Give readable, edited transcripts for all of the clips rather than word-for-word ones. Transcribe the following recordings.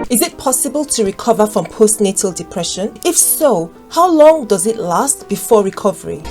Is it possible to recover from postnatal depression? If so, how long does it last before recovery?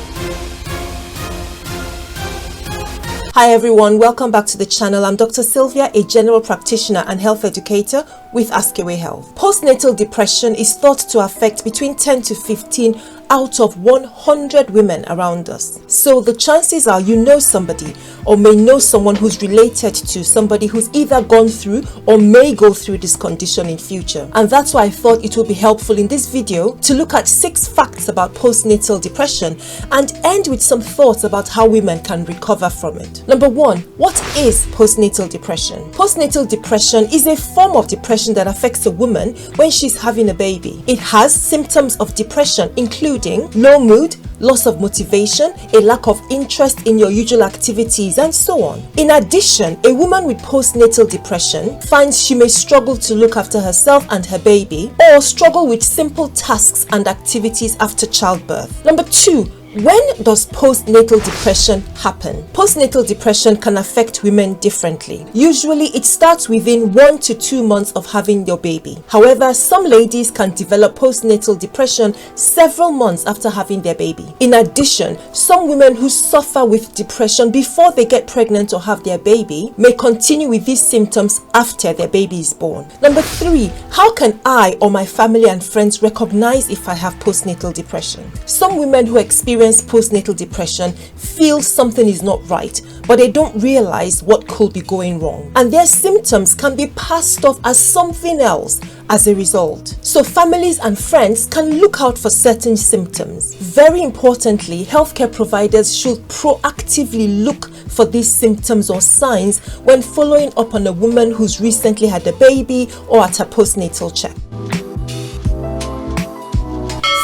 Hi everyone, welcome back to the channel. I'm Dr. Sylvia, a general practitioner and health educator with AskAwayHealth. Postnatal depression is thought to affect between 10 to 15 out of 100 women around us. So the chances are you know somebody or may know someone who's related to somebody who's either gone through or may go through this condition in future. And that's why I thought it would be helpful in this video to look at 6 facts about postnatal depression and end with some thoughts about how women can recover from it. Number 1, what is postnatal depression? Postnatal depression is a form of depression that affects a woman when she's having a baby. It has symptoms of depression including low mood, loss of motivation, a lack of interest in your usual activities, and so on. In addition, a woman with postnatal depression finds she may struggle to look after herself and her baby, or struggle with simple tasks and activities after childbirth. Number 2, when does postnatal depression happen? Postnatal depression can affect women differently. Usually it starts within 1 to 2 months of having your baby. However, some ladies can develop postnatal depression several months after having their baby. In addition, some women who suffer with depression before they get pregnant or have their baby may continue with these symptoms after their baby is born. Number 3, how can I or my family and friends recognize if I have postnatal depression? Some women who experience postnatal depression feel something is not right, but they don't realize what could be going wrong, and their symptoms can be passed off as something else as a result. So families and friends can look out for certain symptoms. Very importantly, healthcare providers should proactively look for these symptoms or signs when following up on a woman who's recently had a baby or at a postnatal check.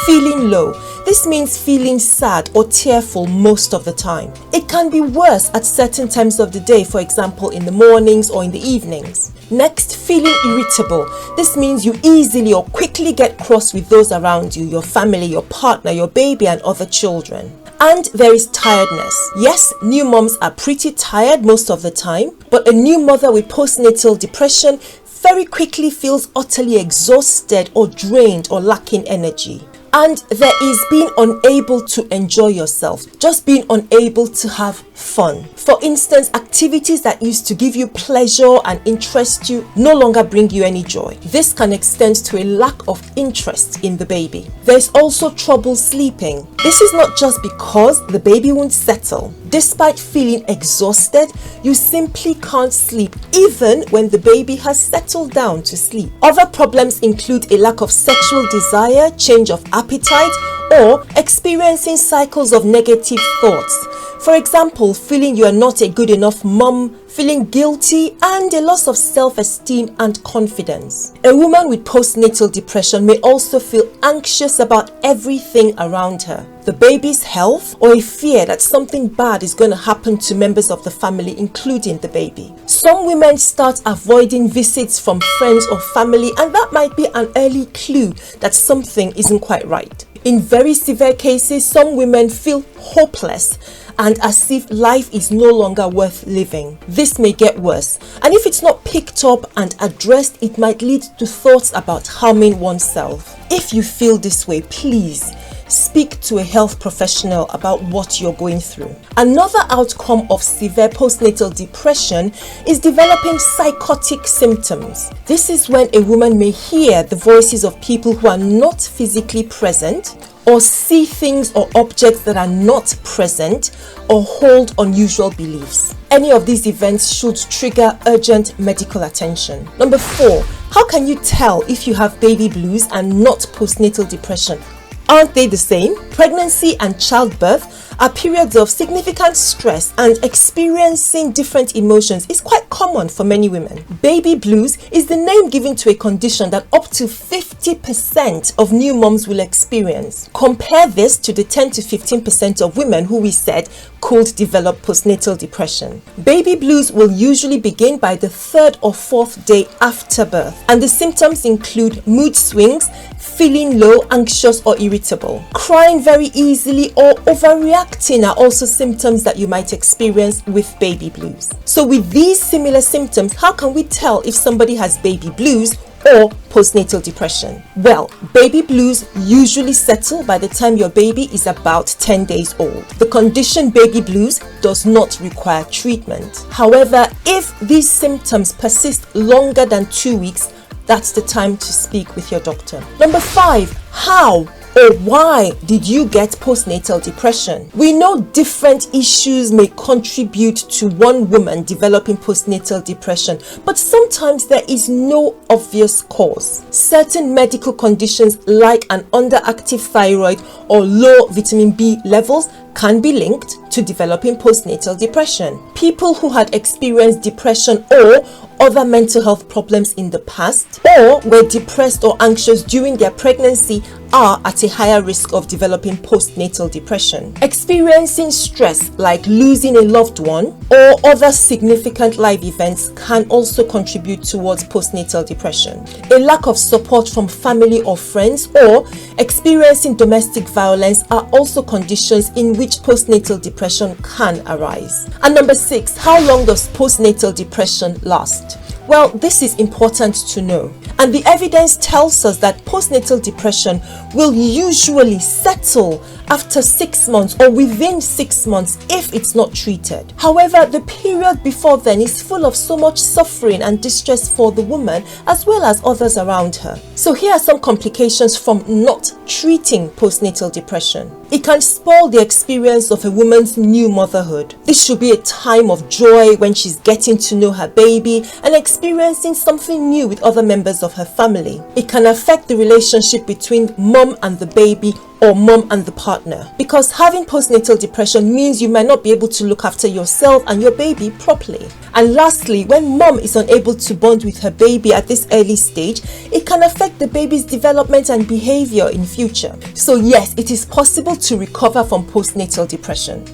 Feeling low. This means feeling sad or tearful most of the time. It can be worse at certain times of the day, for example in the mornings or in the evenings. Next, feeling irritable. This means you easily or quickly get cross with those around you, your family, your partner, your baby and other children. And there is tiredness. Yes, new moms are pretty tired most of the time, but a new mother with postnatal depression very quickly feels utterly exhausted or drained or lacking energy. And there is being unable to enjoy yourself, just being unable to have fun. For instance, activities that used to give you pleasure and interest you no longer bring you any joy. This can extend to a lack of interest in the baby. There's also trouble sleeping. This is not just because the baby won't settle. Despite feeling exhausted, you simply can't sleep even when the baby has settled down to sleep. Other problems include a lack of sexual desire, change of appetite, or experiencing cycles of negative thoughts. For example, feeling you are not a good enough mom, feeling guilty, and a loss of self-esteem and confidence. A woman with postnatal depression may also feel anxious about everything around her. The baby's health, or a fear that something bad is going to happen to members of the family, including the baby. Some women start avoiding visits from friends or family, and that might be an early clue that something isn't quite right. In very severe cases, some women feel hopeless and as if life is no longer worth living. This may get worse, and if it's not picked up and addressed, it might lead to thoughts about harming oneself. If you feel this way, please speak to a health professional about what you're going through. Another outcome of severe postnatal depression is developing psychotic symptoms. This is when a woman may hear the voices of people who are not physically present, or see things or objects that are not present, or hold unusual beliefs. Any of these events should trigger urgent medical attention. Number 4, how can you tell if you have baby blues and not postnatal depression? Aren't they the same? Pregnancy and childbirth are periods of significant stress, and experiencing different emotions is quite common for many women. Baby blues is the name given to a condition that up to 50% of new moms will experience. Compare this to the 10 to 15% of women who we said could develop postnatal depression. Baby blues will usually begin by the 3rd or 4th day after birth, and the symptoms include mood swings, feeling low, anxious or irritable. Crying very easily or overreacting are also symptoms that you might experience with baby blues. So with these similar symptoms, how can we tell if somebody has baby blues or postnatal depression? Well, baby blues usually settle by the time your baby is about 10 days old. The condition baby blues does not require treatment. However, if these symptoms persist longer than 2 weeks, that's the time to speak with your doctor. Number 5, how or why did you get postnatal depression? We know different issues may contribute to one woman developing postnatal depression, but sometimes there is no obvious cause. Certain medical conditions like an underactive thyroid or low vitamin B levels can be linked to developing postnatal depression. People who had experienced depression or other mental health problems in the past, or were depressed or anxious during their pregnancy, are at a higher risk of developing postnatal depression. Experiencing stress like losing a loved one or other significant life events can also contribute towards postnatal depression. A lack of support from family or friends or experiencing domestic violence are also conditions in which postnatal depression can arise. And number 6, how long does postnatal depression last? Well, this is important to know, and the evidence tells us that postnatal depression will usually settle after 6 months or within 6 months if it's not treated. However, the period before then is full of so much suffering and distress for the woman as well as others around her. So here are some complications from not treating postnatal depression. It can spoil the experience of a woman's new motherhood. This should be a time of joy when she's getting to know her baby and experiencing something new with other members of her family. It can affect the relationship between mom and the baby or mom and the partner, because having postnatal depression means you might not be able to look after yourself and your baby properly. And lastly, when mom is unable to bond with her baby at this early stage, it can affect the baby's development and behavior in future. So yes, it is possible to recover from postnatal depression,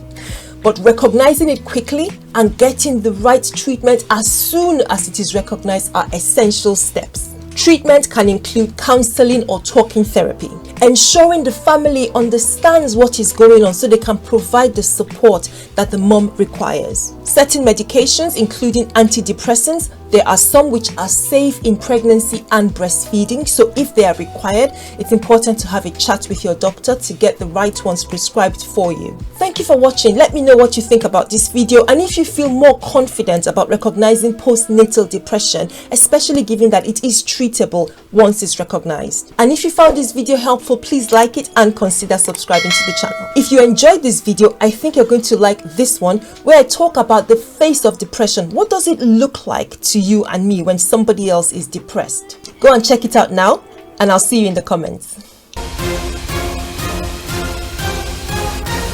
but recognizing it quickly and getting the right treatment as soon as it is recognized are essential steps. Treatment can include counseling or talking therapy, ensuring the family understands what is going on so they can provide the support that the mom requires. Certain medications, including antidepressants, there are some which are safe in pregnancy and breastfeeding, so if they are required, it's important to have a chat with your doctor to get the right ones prescribed for you. Thank you for watching. Let me know what you think about this video, and if you feel more confident about recognizing postnatal depression, especially given that it is treatable once it's recognized. And if you found this video helpful, please like it and consider subscribing to the channel. If you enjoyed this video, I think you're going to like this one, where I talk about the face of depression. What does it look like to you and me when somebody else is depressed? Go and check it out now, and I'll see you in the comments.